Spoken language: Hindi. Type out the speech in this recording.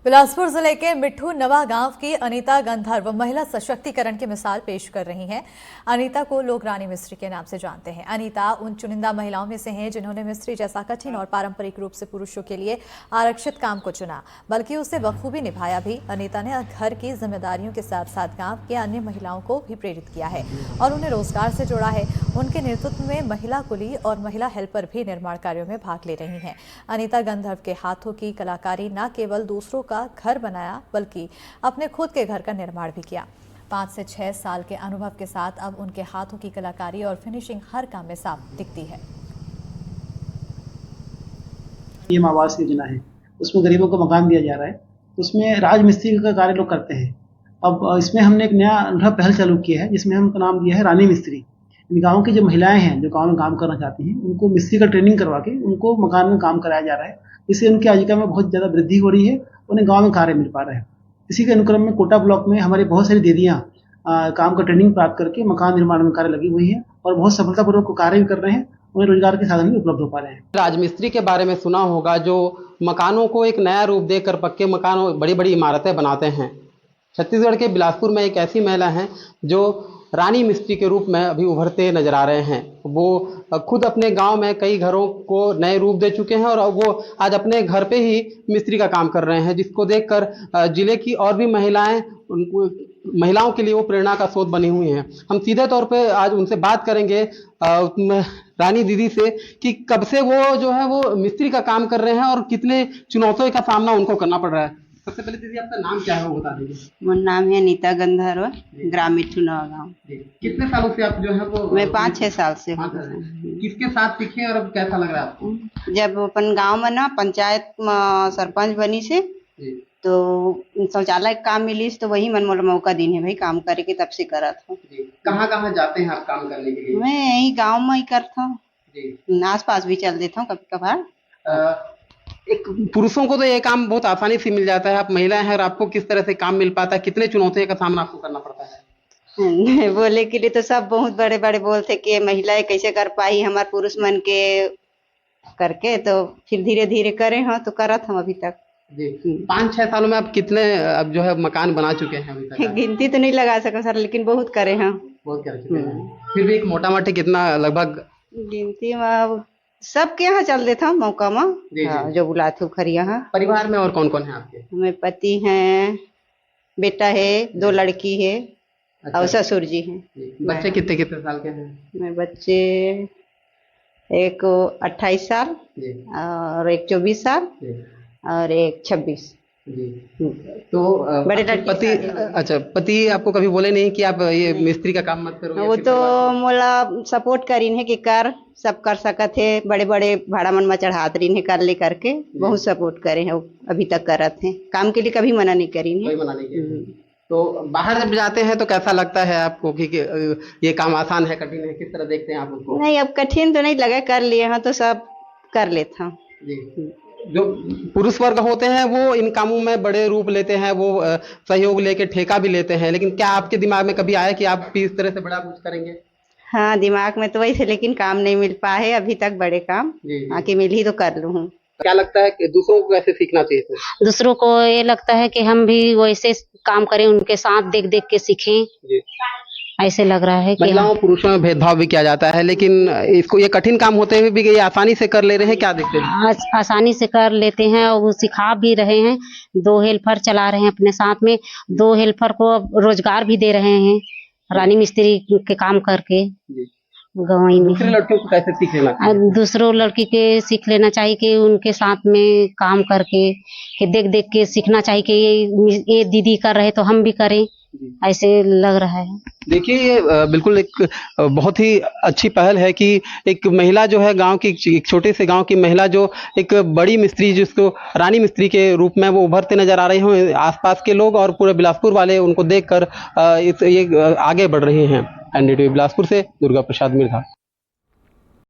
बिलासपुर जिले के मिट्ठू नवा गांव की अनीता गंधर्व महिला सशक्तिकरण की मिसाल पेश कर रही हैं। अनीता को लोग रानी मिस्त्री के नाम से जानते हैं। अनीता उन चुनिंदा महिलाओं में से हैं जिन्होंने मिस्त्री जैसा कठिन और पारंपरिक रूप से पुरुषों के लिए आरक्षित काम को चुना, बल्कि उसे बखूबी निभाया भी। अनीता ने घर की जिम्मेदारियों के साथ साथ गाँव के अन्य महिलाओं को भी प्रेरित किया है और उन्हें रोजगार से जोड़ा है। उनके नेतृत्व में महिला कुली और महिला हेल्पर भी निर्माण कार्यों में भाग ले रही हैं। अनीता गंधर्व के हाथों की कलाकारी न केवल दूसरों का घर बनाया, बल्कि अपने खुद के घर का निर्माण भी किया। 5 से 6 साल के अनुभव के साथ अब उनके हाथों की कलाकारी और फिनिशिंग हर काम में साफ दिखती है। पीएम आवास योजना है, उसमें गरीबों को मकान दिया जा रहा है, उसमें राजमिस्त्री का कार्य लोग करते हैं। अब इसमें हमने एक नया पहल चालू किया है, जिसमें हमका नाम दिया है रानी मिस्त्री। गाँव की जो महिलाएं हैं जो गाँव में काम करना चाहती हैं, उनको मिस्त्री का ट्रेनिंग करवा के उनको मकान में काम कराया जा रहा है। इससे उनकी आजीविका में बहुत ज़्यादा वृद्धि हो रही है, उन्हें गांव में कार्य मिल पा रहा है। इसी के अनुक्रम में कोटा ब्लॉक में हमारी बहुत सारी दीदियां काम का ट्रेनिंग प्राप्त करके मकान निर्माण में कार्य लगी हुई हैं और बहुत सफलतापूर्वक कार्य भी कर रहे हैं। उन्हें रोजगार के साधन भी उपलब्ध हो पा रहे हैं। राजमिस्त्री के बारे में सुना होगा, जो मकानों को एक नया रूप देकर पक्के मकान और बड़ी बड़ी इमारतें बनाते हैं। छत्तीसगढ़ के बिलासपुर में एक ऐसी महिला हैं जो रानी मिस्त्री के रूप में अभी उभरते नजर आ रहे हैं। वो खुद अपने गांव में कई घरों को नए रूप दे चुके हैं और वो आज अपने घर पे ही मिस्त्री का काम कर रहे हैं, जिसको देखकर जिले की और भी महिलाओं के लिए वो प्रेरणा का स्रोत बनी हुई हैं। हम सीधे तौर पे आज उनसे बात करेंगे रानी दीदी से कि कब से वो जो है वो मिस्त्री का काम कर रहे हैं और कितने चुनौतियों का सामना उनको करना पड़ रहा है। सबसे पहले दीदी आपका नाम क्या है वो बता दीजिए। मेरा नाम है अनीता गंधर्व, ग्राम मिट्ठू नवा गाँव। कितने सालों से आप जो है वो? मैं 5-6 साल से हूँ। किसके साथ सीखे और अब कैसा लग रहा है आपको? जब अपन गांव में ना पंचायत सरपंच बनी से तो शौचालय का काम मिली तो वही मन मोला मौका दी है भाई काम करे के, तब से करा था। कहाँ कहाँ जाते हैं आप काम करने के लिए? मैं यही गाँव में ही करता हूँ, आस पास भी चल देता हूँ कभी कभार। एक पुरुषों को तो ये काम बहुत आसानी से मिल जाता है, आप महिलाएं हैं और आपको किस तरह से काम मिल पाता है? कितने चुनौतियों का सामना आपको करना पड़ता है? बोले के लिए तो सब बहुत बड़े बड़े बोलते कि महिलाएं कैसे कर पाई, हमारे पुरुष मन के करके, तो फिर धीरे धीरे करे हैं तो करत हम अभी तक। 5-6 सालों में आप कितने अब जो है मकान बना चुके हैं अभी तक? गिनती तो नहीं लगा सका सर, लेकिन बहुत करे हैं। बहुत कर चुके हैं। फिर भी एक मोटा मोटी कितना लगभग गिनती में सबके यहाँ चल देता हूँ मौका में, जो बुलाते खरिया। परिवार में और कौन कौन है आपके? मेरे पति हैं, बेटा है, 2 लड़की है। अच्छा। और ससुर जी हैं। बच्चे कितने कितने साल के हैं? मेरे बच्चे एक 28 साल और एक 24 साल और एक 26। तो बड़े पति, अच्छा पति आपको कभी बोले नहीं कि आप ये मिस्त्री का काम मत करो? वो तो मोला सपोर्ट करीन है कि कर सब कर सकत है, बड़े बड़े भाड़ा मन में चढ़ात रही है कर ले करके, बहुत सपोर्ट करे हैं, अभी तक करत हैं काम के लिए, कभी मना नहीं करीन है। तो बाहर जब जाते हैं तो कैसा लगता है आपको कि ये काम आसान है कठिन है, किस तरह देखते हैं आप उसको? नहीं, अब कठिन तो नहीं लगा, कर लिए हैं तो सब कर लेता हूँ। जो पुरुष वर्ग होते हैं वो इन कामों में बड़े रूप लेते हैं, वो सहयोग लेके ठेका भी लेते हैं, लेकिन क्या आपके दिमाग में कभी आया कि आप भी इस तरह से बड़ा कुछ करेंगे? हाँ, दिमाग में तो वही थे, लेकिन काम नहीं मिल पाए है अभी तक बड़े काम। आके मिल ही तो कर लूँ। क्या लगता है कि दूसरों को कैसे सीखना चाहिए? दूसरों को ये लगता है कि हम भी वैसे काम करें, उनके साथ देख देख के सीखें। ऐसे लग रहा है कि महिलाओं पुरुषों में भेदभाव भी किया जाता है, लेकिन इसको ये कठिन काम होते हुए भी ये आसानी से कर ले रहे हैं, क्या देखते हैं? आसानी से कर लेते हैं और वो सिखा भी रहे हैं। 2 हेल्पर चला रहे हैं अपने साथ में, 2 हेल्पर को रोजगार भी दे रहे हैं रानी मिस्त्री के काम करके। गाँव में दूसरे लड़कियों को कैसे सीख लेना चाहिए? दूसरों लड़की के सीख लेना चाहिए कि उनके साथ में काम करके कि देख देख के सीखना चाहिए कि ये दीदी कर रहे तो हम भी करें, ऐसे लग रहा है। देखिए ये बिल्कुल एक बहुत ही अच्छी पहल है कि एक महिला जो है गांव की, एक छोटे से गांव की महिला जो एक बड़ी मिस्त्री जिसको रानी मिस्त्री के रूप में वो उभरते नजर आ रही हैं। आसपास के लोग और पूरे बिलासपुर वाले उनको देखकर ये आगे बढ़ रहे हैं। एनडीटीवी बिलासपुर से दुर्गा प्रसाद मिर्धा।